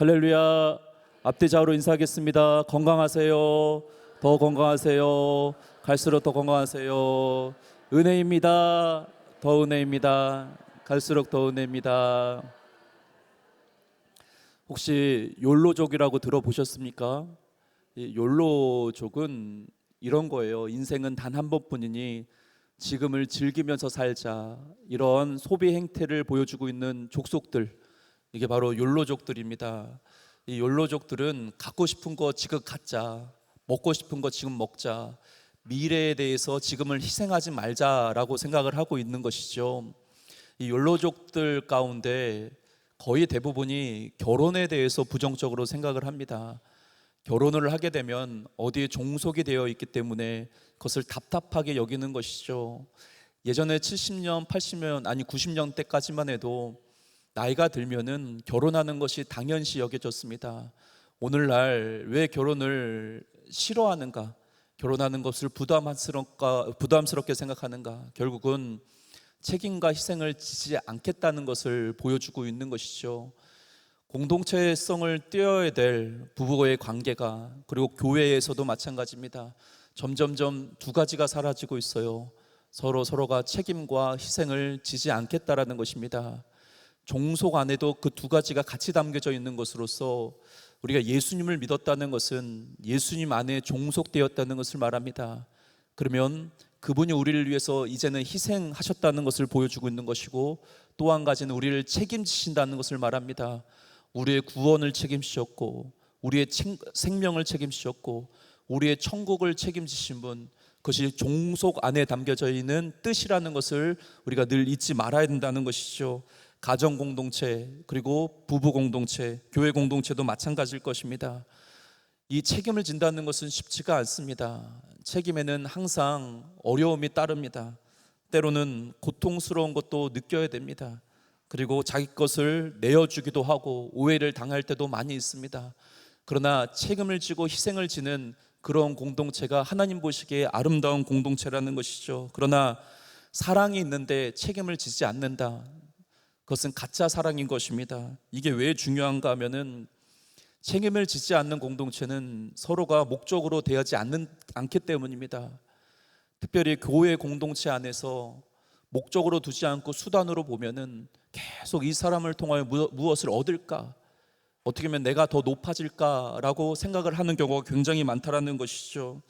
할렐루야. 앞뒤 좌우로 인사하겠습니다. 건강하세요. 더 건강하세요. 갈수록 더 건강하세요. 은혜입니다. 더 은혜입니다. 갈수록 더 은혜입니다. 혹시 욜로족이라고 들어보셨습니까? 이 욜로족은 이런 거예요. 인생은 단 한 번뿐이니 지금을 즐기면서 살자. 이런 소비 행태를 보여주고 있는 족속들, 이게 바로 욜로족들입니다. 이 욜로족들은 갖고 싶은 거 지금 갖자, 먹고 싶은 거 지금 먹자, 미래에 대해서 지금을 희생하지 말자라고 생각을 하고 있는 것이죠. 이 욜로족들 가운데 거의 대부분이 결혼에 대해서 부정적으로 생각을 합니다. 결혼을 하게 되면 어디에 종속이 되어 있기 때문에 그것을 답답하게 여기는 것이죠. 예전에 70년, 80년, 아니 90년 때까지만 해도 나이가 들면은 결혼하는 것이 당연시 여겨졌습니다. 오늘날 왜 결혼을 싫어하는가? 결혼하는 것을 부담스럽게 생각하는가? 결국은 책임과 희생을 지지 않겠다는 것을 보여주고 있는 것이죠. 공동체성을 띄어야 될 부부의 관계가, 그리고 교회에서도 마찬가지입니다. 점점점 두 가지가 사라지고 있어요. 서로가 책임과 희생을 지지 않겠다라는 것입니다. 종속 안에도 그 두 가지가 같이 담겨져 있는 것으로서 우리가 예수님을 믿었다는 것은 예수님 안에 종속되었다는 것을 말합니다. 그러면 그분이 우리를 위해서 이제는 희생하셨다는 것을 보여주고 있는 것이고, 또 한 가지는 우리를 책임지신다는 것을 말합니다. 우리의 구원을 책임지셨고, 우리의 생명을 책임지셨고, 우리의 천국을 책임지신 분, 그것이 종속 안에 담겨져 있는 뜻이라는 것을 우리가 늘 잊지 말아야 된다는 것이죠. 가정 공동체, 그리고 부부 공동체, 교회 공동체도 마찬가지일 것입니다. 이 책임을 진다는 것은 쉽지가 않습니다. 책임에는 항상 어려움이 따릅니다. 때로는 고통스러운 것도 느껴야 됩니다. 그리고 자기 것을 내어주기도 하고 오해를 당할 때도 많이 있습니다. 그러나 책임을 지고 희생을 지는 그런 공동체가 하나님 보시기에 아름다운 공동체라는 것이죠. 그러나 사랑이 있는데 책임을 지지 않는다, 그것은 가짜 사랑인 것입니다. 이게 왜 중요한가 하면은, 책임을 지지 않는 공동체는 서로가 목적으로 대하지 않기 때문입니다. 특별히 교회 공동체 안에서 목적으로 두지 않고 수단으로 보면은 계속 이 사람을 통하여 무엇을 얻을까, 어떻게 하면 내가 더 높아질까라고 생각을 하는 경우가 굉장히 많다라는 것이죠.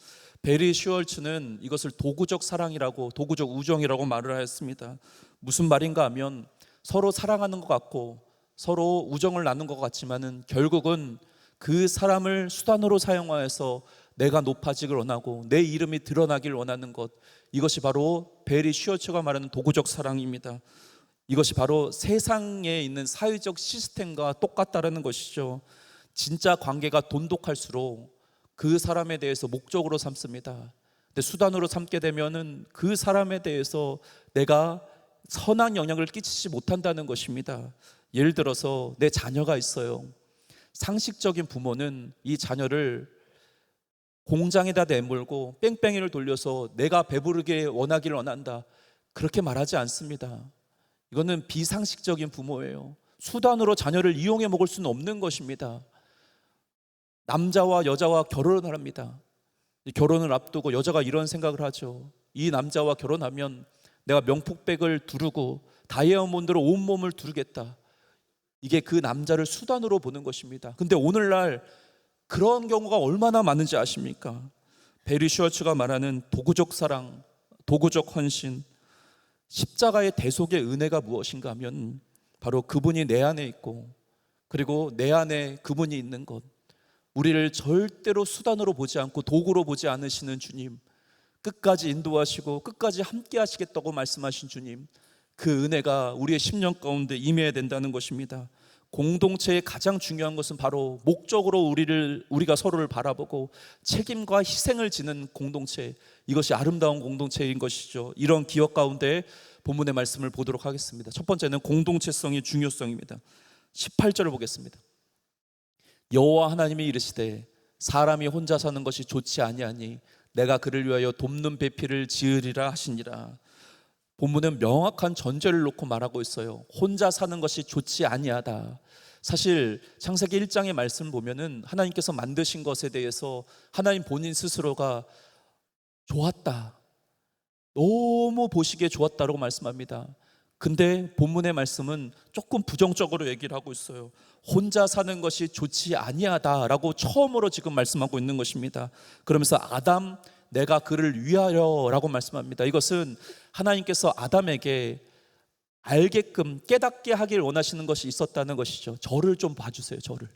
베리 슈얼츠는 이것을 도구적 사랑이라고, 도구적 우정이라고 말을 하였습니다. 무슨 말인가 하면, 서로 사랑하는 것 같고 서로 우정을 나눈 것 같지만은 결국은 그 사람을 수단으로 사용하여서 내가 높아지길 원하고 내 이름이 드러나길 원하는 것, 이것이 바로 베리 슈어츠가 말하는 도구적 사랑입니다. 이것이 바로 세상에 있는 사회적 시스템과 똑같다라는 것이죠. 진짜 관계가 돈독할수록 그 사람에 대해서 목적으로 삼습니다. 근데 수단으로 삼게 되면은 그 사람에 대해서 내가 선한 영향을 끼치지 못한다는 것입니다. 예를 들어서 내 자녀가 있어요. 상식적인 부모는 이 자녀를 공장에다 내몰고 뺑뺑이를 돌려서 내가 배부르게 원하기를 원한다, 그렇게 말하지 않습니다. 이거는 비상식적인 부모예요. 수단으로 자녀를 이용해 먹을 수는 없는 것입니다. 남자와 여자와 결혼을 합니다. 결혼을 앞두고 여자가 이런 생각을 하죠. 이 남자와 결혼하면 내가 명품백을 두르고 다이아몬드로 온몸을 두르겠다. 이게 그 남자를 수단으로 보는 것입니다. 근데 오늘날 그런 경우가 얼마나 많은지 아십니까? 베리 슈어츠가 말하는 도구적 사랑, 도구적 헌신, 십자가의 대속의 은혜가 무엇인가 하면 바로 그분이 내 안에 있고, 그리고 내 안에 그분이 있는 것, 우리를 절대로 수단으로 보지 않고 도구로 보지 않으시는 주님, 끝까지 인도하시고 끝까지 함께 하시겠다고 말씀하신 주님, 그 은혜가 우리의 10년 가운데 임해야 된다는 것입니다. 공동체의 가장 중요한 것은 바로 목적으로 우리가 서로를 바라보고 책임과 희생을 지는 공동체, 이것이 아름다운 공동체인 것이죠. 이런 기억 가운데 본문의 말씀을 보도록 하겠습니다. 첫 번째는 공동체성의 중요성입니다. 18절을 보겠습니다. 여호와 하나님이 이르시되 사람이 혼자 사는 것이 좋지 아니하니 내가 그를 위하여 돕는 배필을 지으리라 하시니라. 본문은 명확한 전제를 놓고 말하고 있어요. 혼자 사는 것이 좋지 아니하다. 사실 창세기 1장의 말씀을 보면은 하나님께서 만드신 것에 대해서 하나님 본인 스스로가 좋았다, 너무 보시기에 좋았다라고 말씀합니다. 근데 본문의 말씀은 조금 부정적으로 얘기를 하고 있어요. 혼자 사는 것이 좋지 아니하다라고 처음으로 지금 말씀하고 있는 것입니다. 그러면서 아담, 내가 그를 위하여라고 말씀합니다. 이것은 하나님께서 아담에게 알게끔 깨닫게 하길 원하시는 것이 있었다는 것이죠. 저를 좀 봐주세요. 저를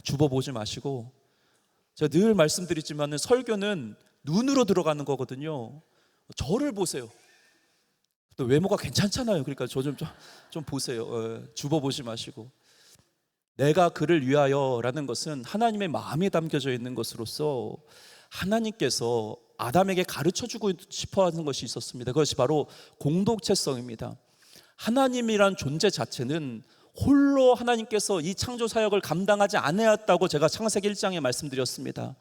주보 보지 마시고. 제가 늘 말씀드리지만 설교는 눈으로 들어가는 거거든요. 저를 보세요. 또 외모가 괜찮잖아요. 그러니까 저 좀 보세요. 주보 보지 마시고. 내가 그를 위하여라는 것은 하나님의 마음에 담겨져 있는 것으로서 하나님께서 아담에게 가르쳐주고 싶어 하는 것이 있었습니다. 그것이 바로 공동체성입니다. 하나님이란 존재 자체는 홀로 하나님께서 이 창조 사역을 감당하지 않았다고 제가 창세기 1장에 말씀드렸습니다.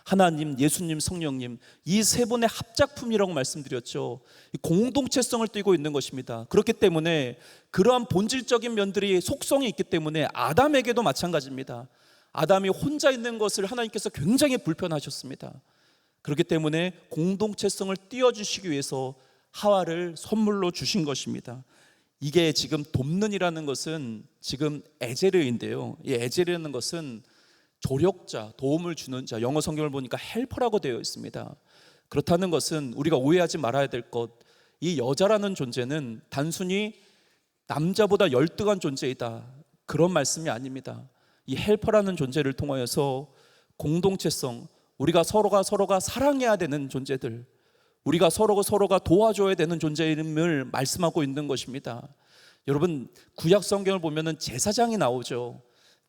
하나님, 예수님, 성령님, 이 세 분의 합작품이라고 말씀드렸죠. 공동체성을 띠고 있는 것입니다. 그렇기 때문에 그러한 본질적인 면들이 속성이 있기 때문에 아담에게도 마찬가지입니다. 아담이 혼자 있는 것을 하나님께서 굉장히 불편하셨습니다. 그렇기 때문에 공동체성을 띄워주시기 위해서 하와를 선물로 주신 것입니다. 이게 지금 돕는이라는 것은 지금 에제르인데요. 이 에제르라는 것은 조력자, 도움을 주는 자, 영어 성경을 보니까 헬퍼라고 되어 있습니다. 그렇다는 것은 우리가 오해하지 말아야 될 것, 이 여자라는 존재는 단순히 남자보다 열등한 존재이다, 그런 말씀이 아닙니다. 이 헬퍼라는 존재를 통하여서 공동체성, 우리가 서로가 사랑해야 되는 존재들, 우리가 서로가 도와줘야 되는 존재임을 말씀하고 있는 것입니다. 여러분, 구약 성경을 보면은 제사장이 나오죠.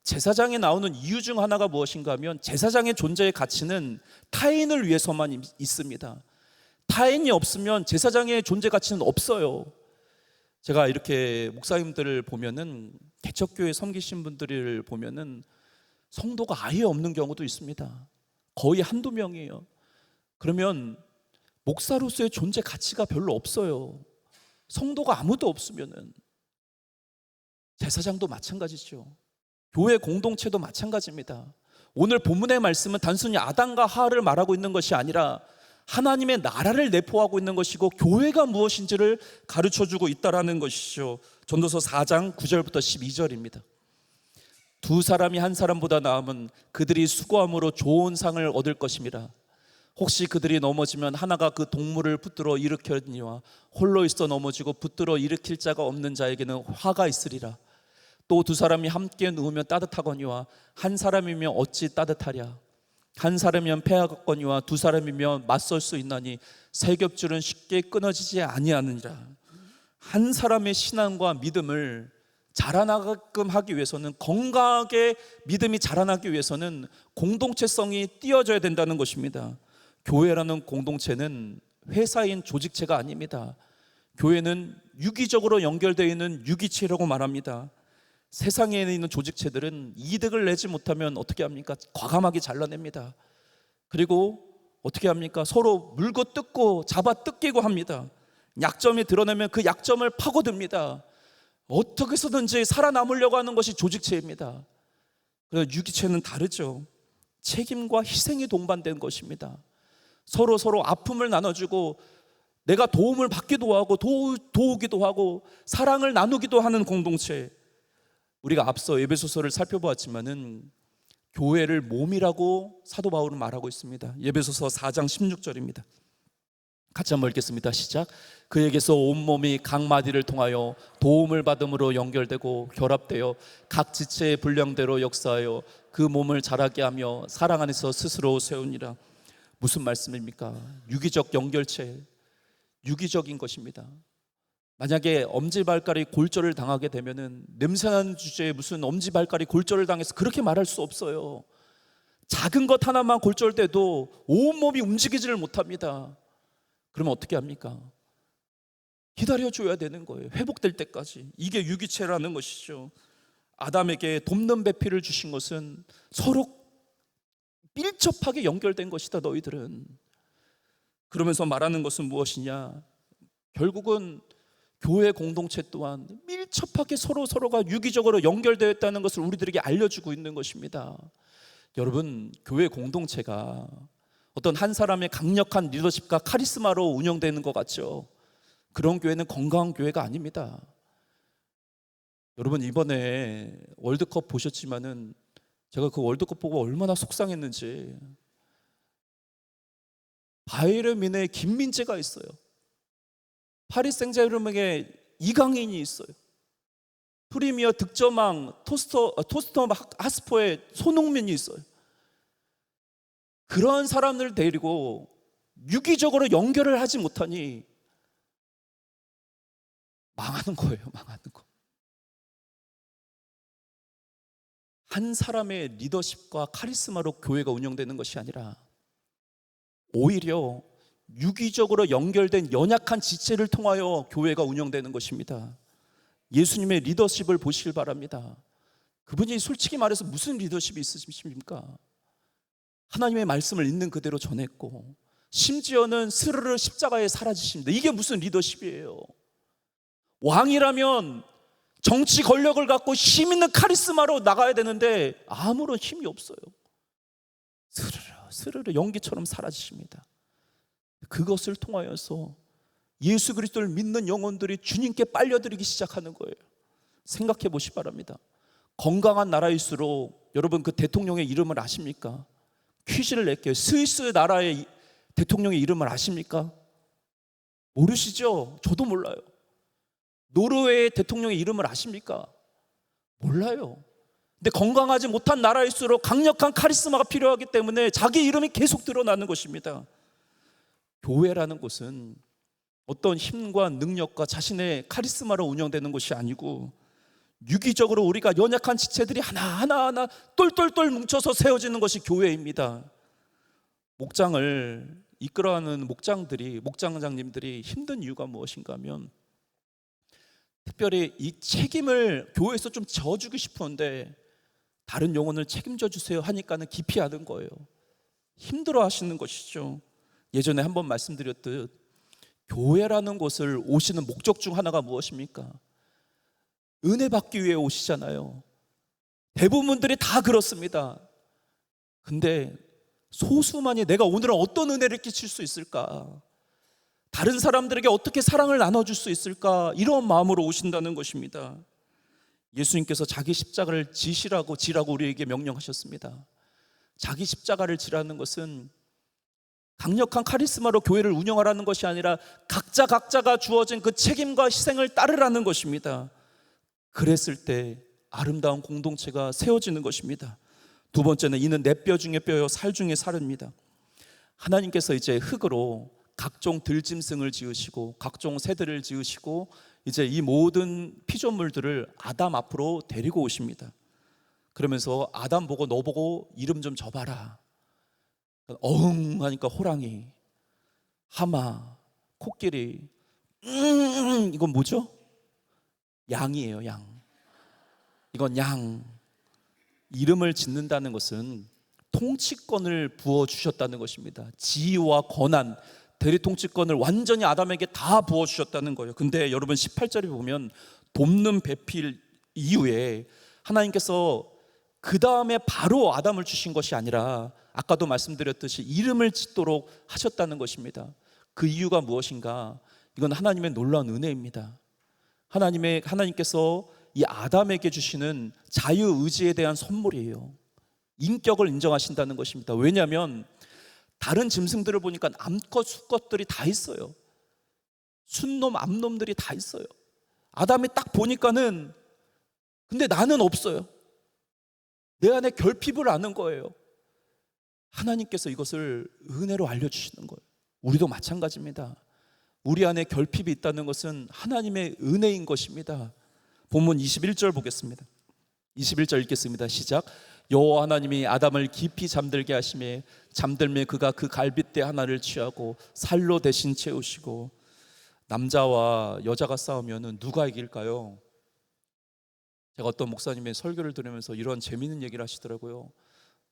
제사장이 나오는 이유 중 하나가 무엇인가 하면 제사장의 존재의 가치는 타인을 위해서만 있습니다. 타인이 없으면 제사장의 존재 가치는 없어요. 제가 이렇게 목사님들을 보면은, 개척교회 섬기신 분들을 보면은 성도가 아예 없는 경우도 있습니다. 거의 한두 명이에요. 그러면 목사로서의 존재 가치가 별로 없어요. 성도가 아무도 없으면은. 제사장도 마찬가지죠. 교회 공동체도 마찬가지입니다. 오늘 본문의 말씀은 단순히 아담과 하와를 말하고 있는 것이 아니라 하나님의 나라를 내포하고 있는 것이고 교회가 무엇인지를 가르쳐주고 있다는 것이죠. 전도서 4장 9절부터 12절입니다. 두 사람이 한 사람보다 나으면 그들이 수고함으로 좋은 상을 얻을 것입니다. 혹시 그들이 넘어지면 하나가 그 동물을 붙들어 일으켰니와 홀로 있어 넘어지고 붙들어 일으킬 자가 없는 자에게는 화가 있으리라. 또 두 사람이 함께 누우면 따뜻하거니와 한 사람이면 어찌 따뜻하랴. 한 사람이면 패하겠거니와 두 사람이면 맞설 수 있나니 세 겹줄은 쉽게 끊어지지 아니하느니라. 한 사람의 신앙과 믿음을 자라나게끔 하기 위해서는, 건강하게 믿음이 자라나기 위해서는 공동체성이 띄어져야 된다는 것입니다. 교회라는 공동체는 회사인 조직체가 아닙니다. 교회는 유기적으로 연결되어 있는 유기체라고 말합니다. 세상에 있는 조직체들은 이득을 내지 못하면 어떻게 합니까? 과감하게 잘라냅니다. 그리고 어떻게 합니까? 서로 물고 뜯고 잡아 뜯기고 합니다. 약점이 드러나면 그 약점을 파고듭니다. 어떻게 해서든지 살아남으려고 하는 것이 조직체입니다. 그래서 유기체는 다르죠. 책임과 희생이 동반된 것입니다. 서로 아픔을 나눠주고 내가 도움을 받기도 하고 도우기도 하고 사랑을 나누기도 하는 공동체. 우리가 앞서 에베소서를 살펴보았지만은 교회를 몸이라고 사도 바울은 말하고 있습니다. 에베소서 4장 16절입니다. 같이 한번 읽겠습니다. 시작. 그에게서 온몸이 각 마디를 통하여 도움을 받음으로 연결되고 결합되어 각 지체의 분량대로 역사하여 그 몸을 자라게 하며 사랑 안에서 스스로 세우니라. 무슨 말씀입니까? 유기적 연결체, 유기적인 것입니다. 만약에 엄지발가락이 골절을 당하게 되면은, 냄새나는 주제에 무슨 엄지발가락이 골절을 당해서 그렇게 말할 수 없어요. 작은 것 하나만 골절돼도 온몸이 움직이지를 못합니다. 그러면 어떻게 합니까? 기다려줘야 되는 거예요. 회복될 때까지. 이게 유기체라는 것이죠. 아담에게 돕는 배필을 주신 것은 서로 밀접하게 연결된 것이다, 너희들은. 그러면서 말하는 것은 무엇이냐? 결국은 교회 공동체 또한 밀접하게 서로가 유기적으로 연결되어 있다는 것을 우리들에게 알려주고 있는 것입니다. 여러분, 교회 공동체가 어떤 한 사람의 강력한 리더십과 카리스마로 운영되는 것 같죠? 그런 교회는 건강한 교회가 아닙니다. 여러분, 이번에 월드컵 보셨지만은 제가 그 월드컵 보고 얼마나 속상했는지. 바이에른 뮌헨에 김민재가 있어요. 파리 생제르맹에 이강인이 있어요. 프리미어 득점왕 토스터 하스포에 손흥민이 있어요. 그런 사람들을 데리고 유기적으로 연결을 하지 못하니 망하는 거예요. 망하는 거. 한 사람의 리더십과 카리스마로 교회가 운영되는 것이 아니라 오히려 유기적으로 연결된 연약한 지체를 통하여 교회가 운영되는 것입니다. 예수님의 리더십을 보시길 바랍니다. 그분이 솔직히 말해서 무슨 리더십이 있으십니까? 하나님의 말씀을 있는 그대로 전했고, 심지어는 스르르 십자가에 사라지십니다. 이게 무슨 리더십이에요? 왕이라면 정치 권력을 갖고 힘 있는 카리스마로 나가야 되는데 아무런 힘이 없어요. 스르르 연기처럼 사라지십니다. 그것을 통하여서 예수 그리스도를 믿는 영혼들이 주님께 빨려들기 시작하는 거예요. 생각해 보시기 바랍니다. 건강한 나라일수록 여러분 그 대통령의 이름을 아십니까? 퀴즈를 낼게요. 스위스 나라의 대통령의 이름을 아십니까? 모르시죠? 저도 몰라요. 노르웨이 대통령의 이름을 아십니까? 몰라요. 근데 건강하지 못한 나라일수록 강력한 카리스마가 필요하기 때문에 자기 이름이 계속 드러나는 것입니다. 교회라는 곳은 어떤 힘과 능력과 자신의 카리스마로 운영되는 것이 아니고 유기적으로 우리가 연약한 지체들이 하나하나 똘똘똘 뭉쳐서 세워지는 것이 교회입니다. 목장을 이끌어가는 목장장님들이 힘든 이유가 무엇인가 하면 특별히 이 책임을 교회에서 좀 져주고 싶은데 다른 영혼을 책임져 주세요 하니까는 기피하는 거예요. 힘들어 하시는 것이죠. 예전에 한번 말씀드렸듯 교회라는 곳을 오시는 목적 중 하나가 무엇입니까? 은혜 받기 위해 오시잖아요. 대부분들이 다 그렇습니다. 근데 소수만이 내가 오늘은 어떤 은혜를 끼칠 수 있을까? 다른 사람들에게 어떻게 사랑을 나눠줄 수 있을까? 이런 마음으로 오신다는 것입니다. 예수님께서 자기 십자가를 지라고 우리에게 명령하셨습니다. 자기 십자가를 지라는 것은 강력한 카리스마로 교회를 운영하라는 것이 아니라 각자가 주어진 그 책임과 희생을 따르라는 것입니다. 그랬을 때 아름다운 공동체가 세워지는 것입니다. 두 번째는 이는 내 뼈 중에 뼈요 살 중에 살입니다. 하나님께서 이제 흙으로 각종 들짐승을 지으시고 각종 새들을 지으시고 이제 이 모든 피조물들을 아담 앞으로 데리고 오십니다. 그러면서 아담 보고 너 보고 이름 좀 줘봐라. 어흥 하니까 호랑이, 하마, 코끼리, 이건 뭐죠? 양이에요. 양. 이건 양. 이름을 짓는다는 것은 통치권을 부어주셨다는 것입니다. 지위와 권한, 대리통치권을 완전히 아담에게 다 부어주셨다는 거예요. 근데 여러분 18절에 보면 돕는 배필 이후에 하나님께서 그 다음에 바로 아담을 주신 것이 아니라 아까도 말씀드렸듯이 이름을 짓도록 하셨다는 것입니다. 그 이유가 무엇인가? 이건 하나님의 놀라운 은혜입니다. 하나님께서 이 아담에게 주시는 자유의지에 대한 선물이에요. 인격을 인정하신다는 것입니다. 왜냐하면 다른 짐승들을 보니까 암컷, 수컷들이 다 있어요. 순놈, 암놈들이 다 있어요. 아담이 딱 보니까는 근데 나는 없어요. 내 안에 결핍을 아는 거예요. 하나님께서 이것을 은혜로 알려주시는 거예요. 우리도 마찬가지입니다. 우리 안에 결핍이 있다는 것은 하나님의 은혜인 것입니다. 본문 21절 보겠습니다. 21절 읽겠습니다. 시작. 여호와 하나님이 아담을 깊이 잠들게 하시매 잠들매 그가 그 갈빗대 하나를 취하고 살로 대신 채우시고. 남자와 여자가 싸우면 누가 이길까요? 제가 어떤 목사님의 설교를 들으면서 이런 재미있는 얘기를 하시더라고요.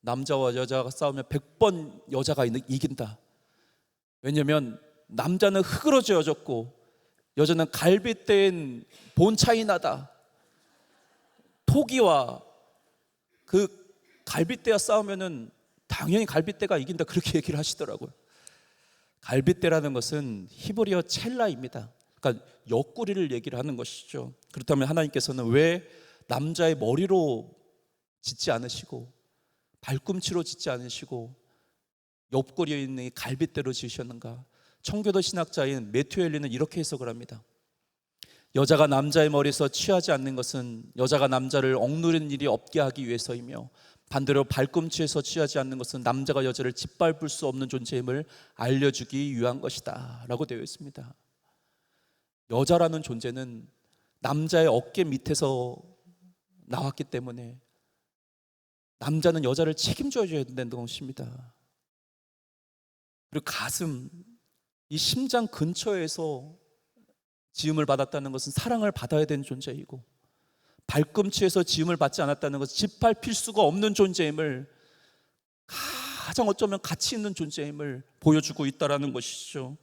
남자와 여자가 싸우면 100번 여자가 이긴다. 왜냐하면 남자는 흙으로 지어졌고 여자는 갈빗대엔 본 차이 나다. 토기와 그 갈빗대와 싸우면은 당연히 갈빗대가 이긴다, 그렇게 얘기를 하시더라고요. 갈빗대라는 것은 히브리어 첼라입니다. 그러니까 옆구리를 얘기를 하는 것이죠. 그렇다면 하나님께서는 왜 남자의 머리로 짓지 않으시고 발꿈치로 짓지 않으시고 옆구리에 있는 이 갈빗대로 지으셨는가? 청교도 신학자인 매튜 헬리는 이렇게 해석을 합니다. 여자가 남자의 머리에서 취하지 않는 것은 여자가 남자를 억누르는 일이 없게 하기 위해서이며, 반대로 발꿈치에서 취하지 않는 것은 남자가 여자를 짓밟을 수 없는 존재임을 알려주기 위한 것이다 라고 되어 있습니다. 여자라는 존재는 남자의 어깨 밑에서 나왔기 때문에 남자는 여자를 책임져줘야 된다는 것입니다. 그리고 가슴, 이 심장 근처에서 지음을 받았다는 것은 사랑을 받아야 되는 존재이고, 발꿈치에서 지음을 받지 않았다는 것은 짓밟힐 수가 없는 존재임을, 가장 어쩌면 가치 있는 존재임을 보여주고 있다는 것이죠.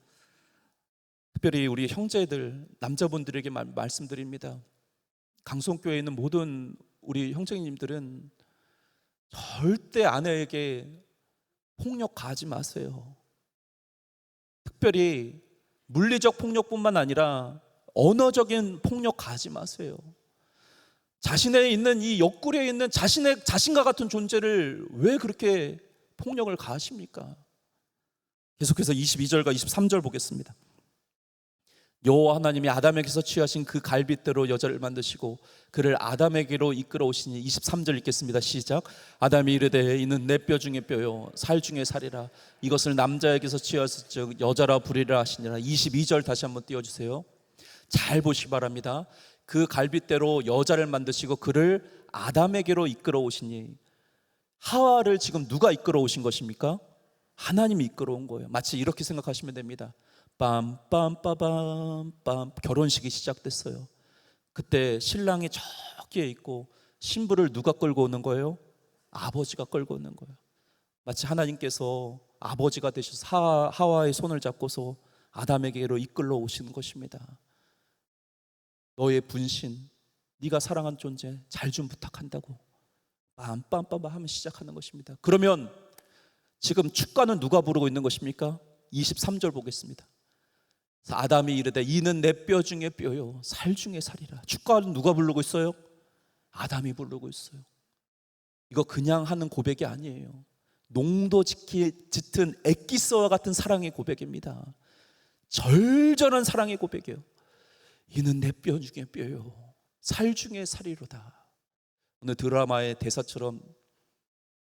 특별히 우리 형제들, 남자분들에게 말씀드립니다. 강성교회에 있는 모든 우리 형제님들은 절대 아내에게 폭력 가하지 마세요. 특별히 물리적 폭력뿐만 아니라 언어적인 폭력 가하지 마세요. 자신에 있는 이 옆구리에 있는 자신과 같은 존재를 왜 그렇게 폭력을 가하십니까? 계속해서 22절과 23절 보겠습니다. 여호와 하나님이 아담에게서 취하신 그 갈빗대로 여자를 만드시고 그를 아담에게로 이끌어 오시니, 23절 읽겠습니다. 시작. 아담이 이르되 이는 내 뼈 중에 뼈요 살 중에 살이라. 이것을 남자에게서 취하였을즉 여자라 부리라 하시니라. 22절 다시 한번 띄워주세요. 잘 보시기 바랍니다. 그 갈빗대로 여자를 만드시고 그를 아담에게로 이끌어 오시니, 하와를 지금 누가 이끌어 오신 것입니까? 하나님이 이끌어 온 거예요. 마치 이렇게 생각하시면 됩니다. 빰빰빠밤빰, 결혼식이 시작됐어요. 그때 신랑이 저기에 있고 신부를 누가 끌고 오는 거예요? 아버지가 끌고 오는 거예요. 마치 하나님께서 아버지가 되셔서 하와의 손을 잡고서 아담에게로 이끌러 오시는 것입니다. 너의 분신, 네가 사랑한 존재 잘 좀 부탁한다고 빰빰빰 하면 시작하는 것입니다. 그러면 지금 축가는 누가 부르고 있는 것입니까? 23절 보겠습니다. 아담이 이르되 이는 내 뼈 중에 뼈요 살 중에 살이라. 축가는 누가 부르고 있어요? 아담이 부르고 있어요. 이거 그냥 하는 고백이 아니에요. 농도 짙은 엑기스와 같은 사랑의 고백입니다. 절절한 사랑의 고백이에요. 이는 내 뼈 중에 뼈요 살 중에 살이로다. 오늘 드라마의 대사처럼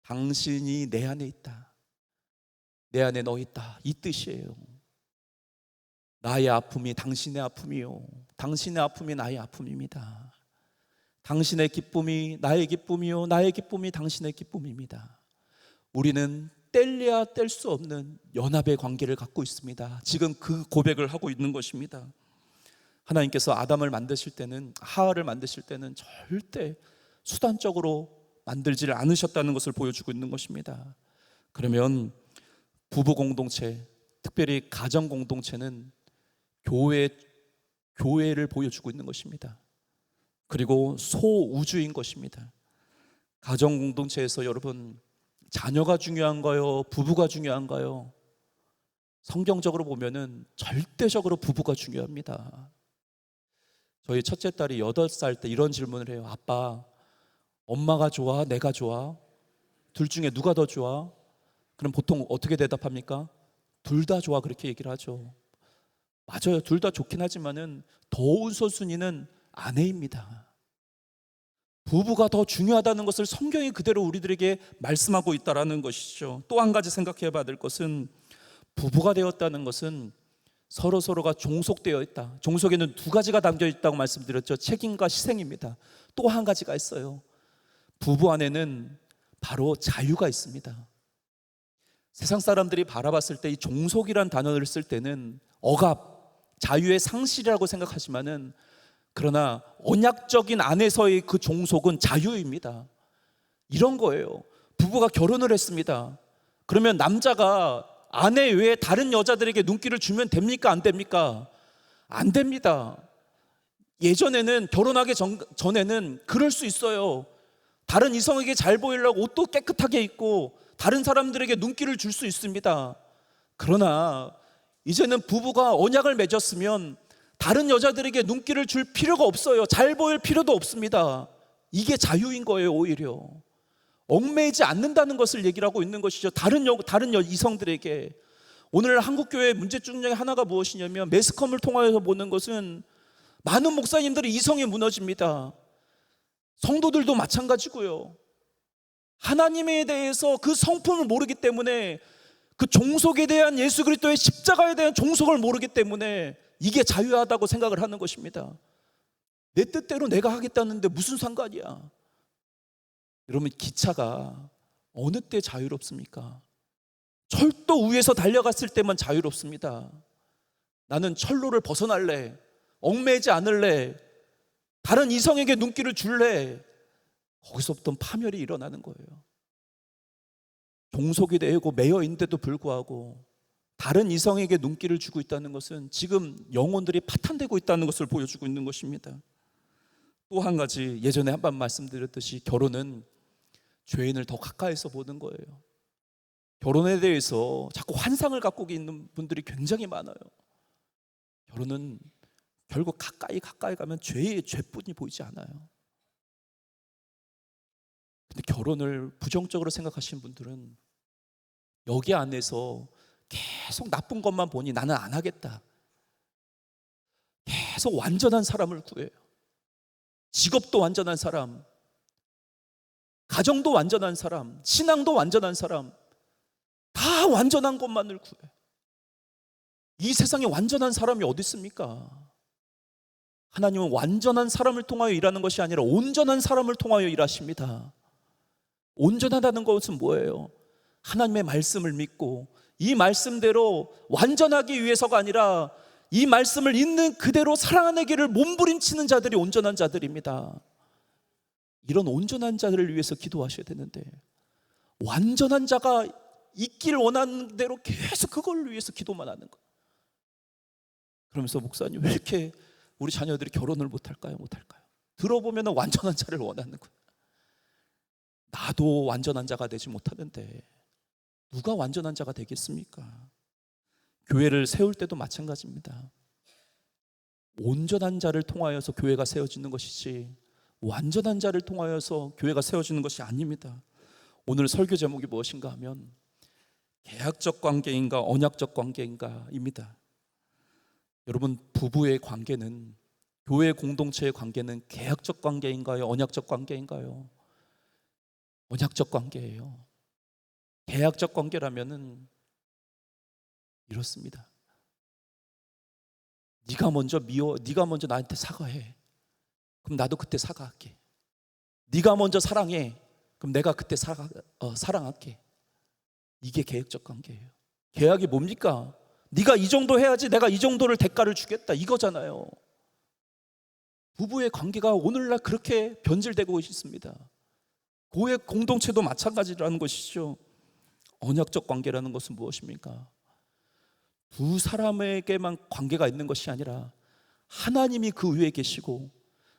당신이 내 안에 있다, 내 안에 너 있다, 이 뜻이에요. 나의 아픔이 당신의 아픔이요, 당신의 아픔이 나의 아픔입니다. 당신의 기쁨이 나의 기쁨이요, 나의 기쁨이 당신의 기쁨입니다. 우리는 뗄래야 뗄 수 없는 연합의 관계를 갖고 있습니다. 지금 그 고백을 하고 있는 것입니다. 하나님께서 아담을 만드실 때는, 하와를 만드실 때는 절대 수단적으로 만들지를 않으셨다는 것을 보여주고 있는 것입니다. 그러면 부부 공동체, 특별히 가정 공동체는 교회를 보여주고 있는 것입니다. 그리고 소우주인 것입니다. 가정 공동체에서 여러분, 자녀가 중요한가요? 부부가 중요한가요? 성경적으로 보면은 절대적으로 부부가 중요합니다. 저희 첫째 딸이 8살 때 이런 질문을 해요. 아빠, 엄마가 좋아? 내가 좋아? 둘 중에 누가 더 좋아? 그럼 보통 어떻게 대답합니까? 둘 다 좋아, 그렇게 얘기를 하죠. 맞아요. 둘 다 좋긴 하지만은 더 우선순위는 아내입니다. 부부가 더 중요하다는 것을 성경이 그대로 우리들에게 말씀하고 있다는 것이죠. 또 한 가지 생각해 봐야 될 것은, 부부가 되었다는 것은 서로가 종속되어 있다. 종속에는 두 가지가 담겨 있다고 말씀드렸죠. 책임과 희생입니다. 또 한 가지가 있어요. 부부 안에는 바로 자유가 있습니다. 세상 사람들이 바라봤을 때 이 종속이란 단어를 쓸 때는 억압, 자유의 상실이라고 생각하지만은, 그러나 언약적인 안에서의 그 종속은 자유입니다. 이런 거예요. 부부가 결혼을 했습니다. 그러면 남자가 아내 외에 다른 여자들에게 눈길을 주면 됩니까? 안 됩니까? 안 됩니다. 예전에는 결혼하기 전에는 그럴 수 있어요. 다른 이성에게 잘 보이려고 옷도 깨끗하게 입고 다른 사람들에게 눈길을 줄 수 있습니다. 그러나 이제는 부부가 언약을 맺었으면 다른 여자들에게 눈길을 줄 필요가 없어요. 잘 보일 필요도 없습니다. 이게 자유인 거예요. 오히려 얽매이지 않는다는 것을 얘기를 하고 있는 것이죠. 다른 이성들에게. 오늘 한국교회의 문제점 중에 하나가 무엇이냐면 매스컴을 통하여서 보는 것은 많은 목사님들이 이성이 무너집니다. 성도들도 마찬가지고요. 하나님에 대해서 그 성품을 모르기 때문에, 그 종속에 대한 예수 그리스도의 십자가에 대한 종속을 모르기 때문에 이게 자유하다고 생각을 하는 것입니다. 내 뜻대로 내가 하겠다는데 무슨 상관이야. 여러분, 기차가 어느 때 자유롭습니까? 철도 위에서 달려갔을 때만 자유롭습니다. 나는 철로를 벗어날래, 얽매이지 않을래, 다른 이성에게 눈길을 줄래. 거기서부터 파멸이 일어나는 거예요. 종속이 되고 매여 있는데도 불구하고 다른 이성에게 눈길을 주고 있다는 것은 지금 영혼들이 파탄되고 있다는 것을 보여주고 있는 것입니다. 또 한 가지, 예전에 한 번 말씀드렸듯이 결혼은 죄인을 더 가까이서 보는 거예요. 결혼에 대해서 자꾸 환상을 갖고 있는 분들이 굉장히 많아요. 결혼은 결국 가까이 가면 죄뿐이 보이지 않아요. 근데 결혼을 부정적으로 생각하시는 분들은 여기 안에서 계속 나쁜 것만 보니 나는 안 하겠다. 계속 완전한 사람을 구해요. 직업도 완전한 사람, 가정도 완전한 사람, 신앙도 완전한 사람, 다 완전한 것만을 구해요. 이 세상에 완전한 사람이 어디 있습니까? 하나님은 완전한 사람을 통하여 일하는 것이 아니라 온전한 사람을 통하여 일하십니다. 온전하다는 것은 뭐예요? 하나님의 말씀을 믿고 이 말씀대로 완전하기 위해서가 아니라 이 말씀을 있는 그대로 살아가는 길을 몸부림치는 자들이 온전한 자들입니다. 이런 온전한 자들을 위해서 기도하셔야 되는데, 완전한 자가 있길 원하는 대로 계속 그걸 위해서 기도만 하는 거예요. 그러면서 목사님, 왜 이렇게 우리 자녀들이 결혼을 못할까요? 들어보면 완전한 자를 원하는 거예요. 나도 완전한 자가 되지 못하는데 누가 완전한 자가 되겠습니까? 교회를 세울 때도 마찬가지입니다. 온전한 자를 통하여서 교회가 세워지는 것이지 완전한 자를 통하여서 교회가 세워지는 것이 아닙니다. 오늘 설교 제목이 무엇인가 하면 계약적 관계인가 언약적 관계인가입니다. 여러분, 부부의 관계는, 교회 공동체의 관계는 계약적 관계인가요? 언약적 관계인가요? 언약적 관계예요. 계약적 관계라면은 이렇습니다. 네가 먼저 네가 먼저 나한테 사과해. 그럼 나도 그때 사과할게. 네가 먼저 사랑해. 그럼 내가 그때 사랑할게. 이게 계약적 관계예요. 계약이 뭡니까? 네가 이 정도 해야지 내가 이 정도를 대가를 주겠다, 이거잖아요. 부부의 관계가 오늘날 그렇게 변질되고 있습니다. 교회 공동체도 마찬가지라는 것이죠. 언약적 관계라는 것은 무엇입니까? 두 사람에게만 관계가 있는 것이 아니라 하나님이 그 위에 계시고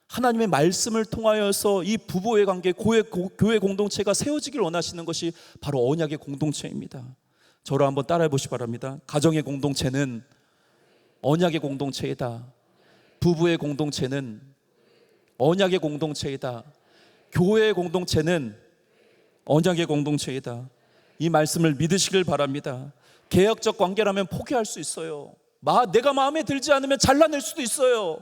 하나님의 말씀을 통하여서 이 부부의 관계, 교회 공동체가 세워지길 원하시는 것이 바로 언약의 공동체입니다. 저를 한번 따라해 보시기 바랍니다. 가정의 공동체는 언약의 공동체이다. 부부의 공동체는 언약의 공동체이다. 교회의 공동체는 언약의 공동체이다. 이 말씀을 믿으시길 바랍니다. 계약적 관계라면 포기할 수 있어요. 내가 마음에 들지 않으면 잘라낼 수도 있어요.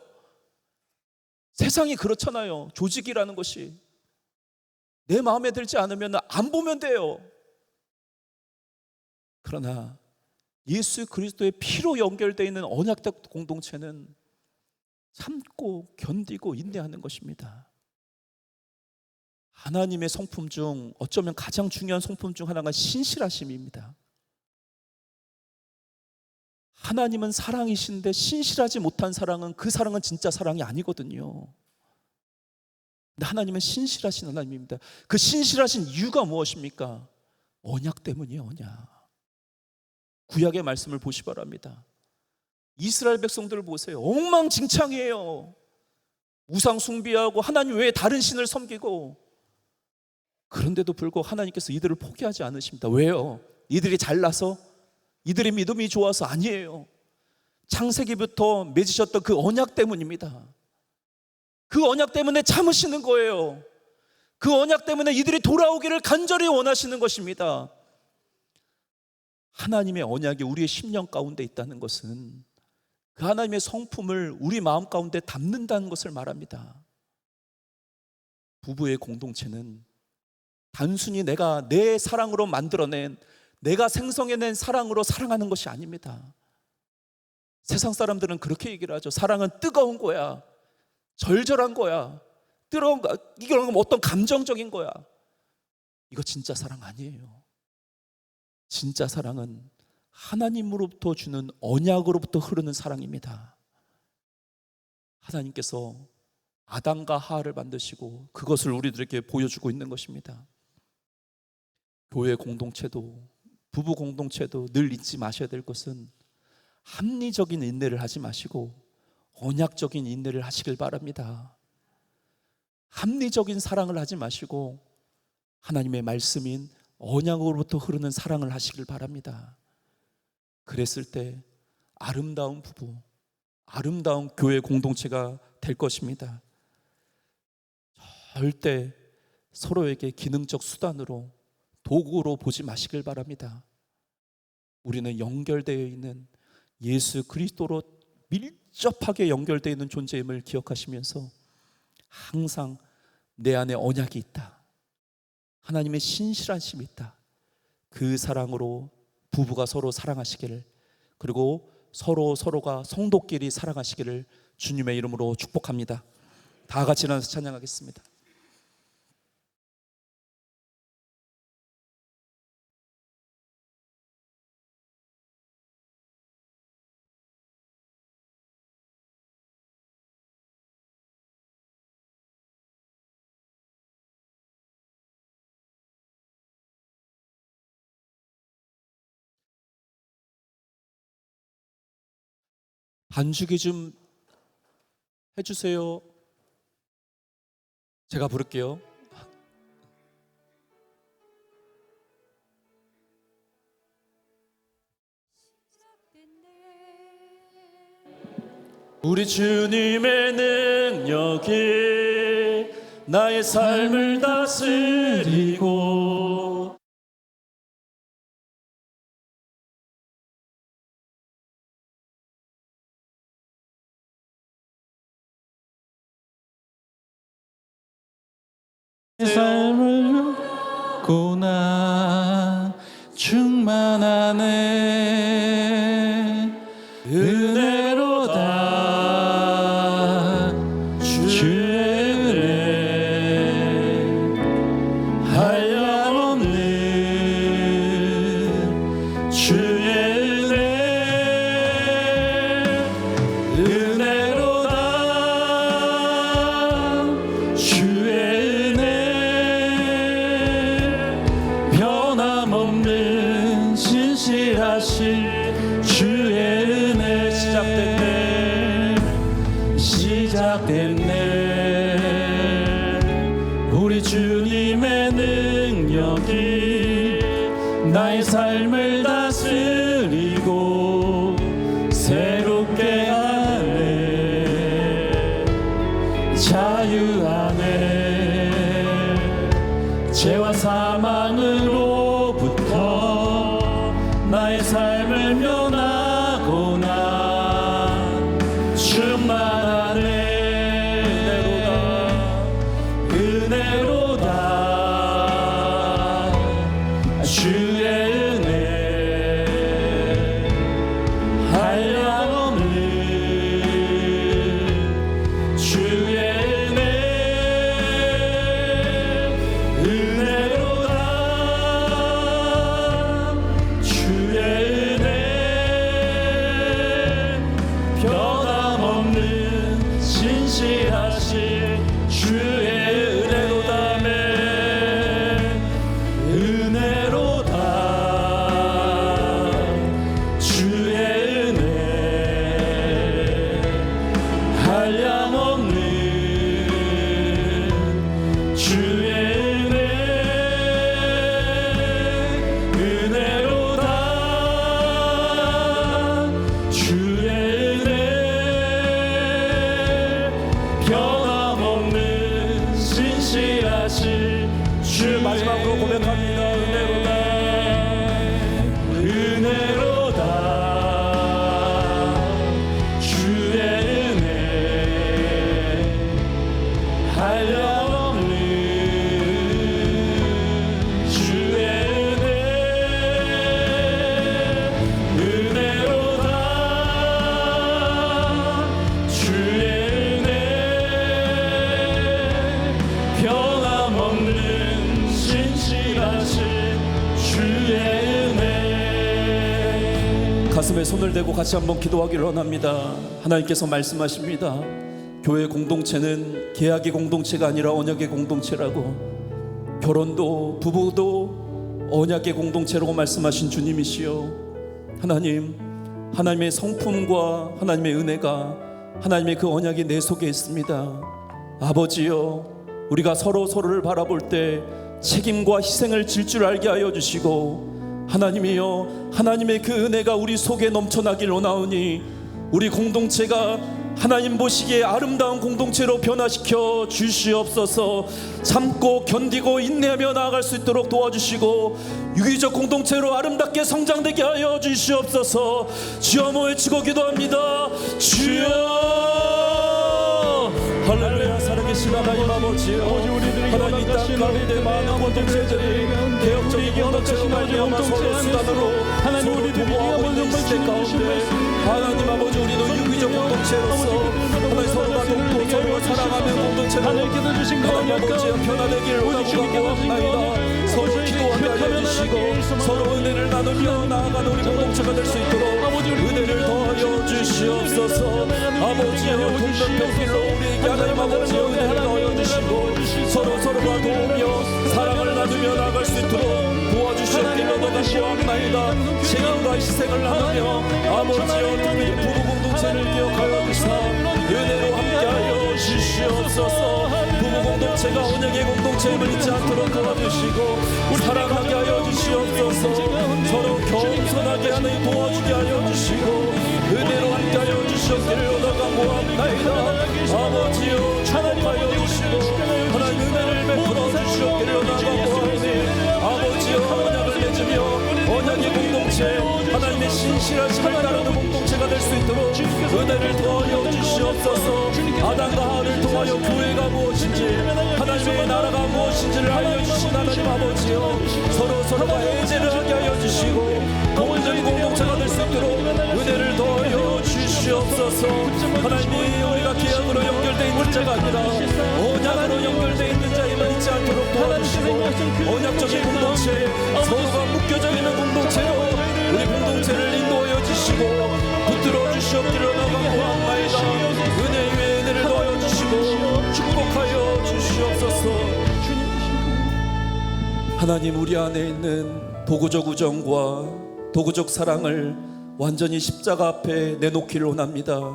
세상이 그렇잖아요. 조직이라는 것이 내 마음에 들지 않으면 안 보면 돼요. 그러나 예수 그리스도의 피로 연결되어 있는 언약적 공동체는 참고 견디고 인내하는 것입니다. 하나님의 성품 중 어쩌면 가장 중요한 성품 중 하나가 신실하심입니다. 하나님은 사랑이신데 신실하지 못한 사랑은, 그 사랑은 진짜 사랑이 아니거든요. 근데 하나님은 신실하신 하나님입니다. 그 신실하신 이유가 무엇입니까? 언약 때문이에요. 언약. 구약의 말씀을 보시 바랍니다. 이스라엘 백성들을 보세요. 엉망진창이에요. 우상 숭배하고 하나님 외에 다른 신을 섬기고, 그런데도 불구하고 하나님께서 이들을 포기하지 않으십니다. 왜요? 이들이 잘나서? 이들의 믿음이 좋아서? 아니에요. 창세기부터 맺으셨던 그 언약 때문입니다. 그 언약 때문에 참으시는 거예요. 그 언약 때문에 이들이 돌아오기를 간절히 원하시는 것입니다. 하나님의 언약이 우리의 심령 가운데 있다는 것은 그 하나님의 성품을 우리 마음 가운데 담는다는 것을 말합니다. 부부의 공동체는 단순히 내가 내 사랑으로 만들어낸, 내가 생성해낸 사랑으로 사랑하는 것이 아닙니다. 세상 사람들은 그렇게 얘기를 하죠. 사랑은 뜨거운 거야, 절절한 거야, 뜨거운 거, 이건 어떤 감정적인 거야. 이거 진짜 사랑 아니에요. 진짜 사랑은 하나님으로부터 주는 언약으로부터 흐르는 사랑입니다. 하나님께서 아담과 하와를 만드시고 그것을 우리들에게 보여주고 있는 것입니다. 교회 공동체도, 부부 공동체도 늘 잊지 마셔야 될 것은 합리적인 인내를 하지 마시고 언약적인 인내를 하시길 바랍니다. 합리적인 사랑을 하지 마시고 하나님의 말씀인 언약으로부터 흐르는 사랑을 하시길 바랍니다. 그랬을 때 아름다운 부부, 아름다운 교회 공동체가 될 것입니다. 절대 서로에게 기능적 수단으로, 도구로 보지 마시길 바랍니다. 우리는 연결되어 있는, 예수 그리스도로 밀접하게 연결되어 있는 존재임을 기억하시면서 항상 내 안에 언약이 있다, 하나님의 신실하심이 있다, 그 사랑으로 부부가 서로 사랑하시기를, 그리고 서로가 성도끼리 사랑하시기를 주님의 이름으로 축복합니다. 다 같이 일어나서 찬양하겠습니다. 반주기 좀 해주세요. 제가 부를게요. 우리 주님의 능력이 나의 삶을 다스리고 삶을 고난 충만하네 은혜로다 주의 은혜 한량없는 주의 은혜 은혜로다 주의 변함없는 신실하신 주의 은혜 시작됐네 우리 주님의 능력이 나의 삶을 다스리고 새롭게 하네 자유하네 죄와 사망으로부터 나의 삶을 면하고나 충만하네 은혜로다 주의 은혜 한량없는 주의 은혜 은혜로다 주의 은혜 변함없는 신실하신 주의 은혜로다매 은혜로다 고백합니다. 은혜로다. 은혜로다 주의 은혜 한량없는 주의 은혜 은혜로다 주의 은혜 변함없는 신실하신 주의 은혜. 가슴에 손을 대고 같이 한번 기도하기를 원합니다. 하나님께서 말씀하십니다. 교회 공동체는 계약의 공동체가 아니라 언약의 공동체라고, 결혼도 부부도 언약의 공동체라고 말씀하신 주님이시여, 하나님, 하나님의 성품과 하나님의 은혜가, 하나님의 그 언약이 내 속에 있습니다. 아버지여, 우리가 서로를 바라볼 때 책임과 희생을 질 줄 알게 하여 주시고, 하나님이여, 하나님의 그 은혜가 우리 속에 넘쳐나길 원하오니 우리 공동체가 하나님 보시기에 아름다운 공동체로 변화시켜 주시옵소서. 참고 견디고 인내하며 나아갈 수 있도록 도와주시고 유기적 공동체로 아름답게 성장되게 하여 주시옵소서. 주여 모여치고 기도합니다. 주여, 할렐루야. 살아계신 하나님 아버지여, 하나님 이 땅 가운데 많은 공동체들이 개혁적인 공동체로 말미암아 서로 수단으로 서로 도모하고 있는 시대 가운데, 하나님 아버지, 우리도 유기적 공동체로서 하나님 서로가 돕고 서로가 사랑하는 공동체로 하나님 아버지여 변화되기를 원하고 간구합나이다. 서로 기도하게 하여 주시고 서로 은혜를 나누며 나아가는 우리 공동체가 될 수 있도록 은혜를 더하여 주시옵소서. 아버지여, 돕는 병길로 우리에게 하나님 아버지여 은혜를 더하여 주시고 서로가 도우며 사랑을 나누며 나아갈 수 있도록 도와주시옵기를 원하옵나이다. 책임과 희생을 나누며 아버지여 특히 부부 공동체를 기억하여 주사 은혜로 함께하여 주시옵소서. 부부 공동체가 언약의 공동체임을 잊지 않도록 도와주시고 사랑하게 하여 주시옵소서. 서로 겸손하게 하는 도와주게 하여 주시고 은혜로 함께하여 주시옵기를 원하옵나이다. 아버지여, 축복하여 주시고 하나님 은혜를 베풀어 주시옵기를 원하옵나이다. 아버지여, 언약을 맺으며 언약의 공동체, 하나님의 신실하심을 따르는 공동체가 될 수 있도록 은혜를 더하여 주시옵소서. 아담과 하와를 통하여 교회가 무엇인지, 하나님의 나라가 무엇인지를 알려주신 하나님 아버지여, 서로가 해제를 하게 하여 주시고 공적인 공동체가 될 수 있도록 은혜를 더하여 주시옵소서. 하나님이 우리가 계약으로 연결되어 있는 자가 아니라 언약으로 연결되어 있는 자임을 잊지 않도록 도와주시고 언약적인 공동체, 서로가 묶여져 있는 공동체로 우리 공동체를 인도하여 주시고 붙들어 주시옵기를 원하옵나이다. 은혜 위에 은혜를 더하여 주시고 축복하여 주시옵소서. 하나님, 우리 안에 있는 도구적 우정과 도구적 사랑을 완전히 십자가 앞에 내놓기를 원합니다.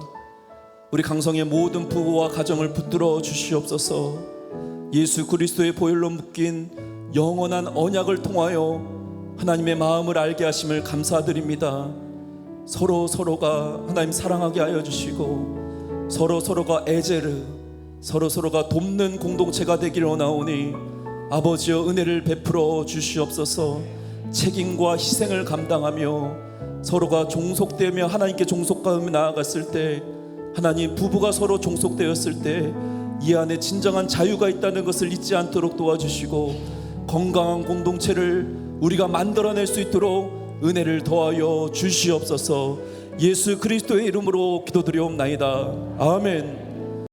우리 강성의 모든 부부와 가정을 붙들어 주시옵소서. 예수 그리스도의 보혈로 묶인 영원한 언약을 통하여 하나님의 마음을 알게 하심을 감사드립니다. 서로가 하나님 사랑하게 하여 주시고 서로가 에제르, 서로가 돕는 공동체가 되기를 원하오니 아버지여, 은혜를 베풀어 주시옵소서. 책임과 희생을 감당하며 서로가 종속되며 하나님께 종속하며 나아갔을 때, 하나님 부부가 서로 종속되었을 때 이 안에 진정한 자유가 있다는 것을 잊지 않도록 도와주시고 건강한 공동체를 우리가 만들어낼 수 있도록 은혜를 더하여 주시옵소서. 예수 그리스도의 이름으로 기도드리옵나이다. 아멘.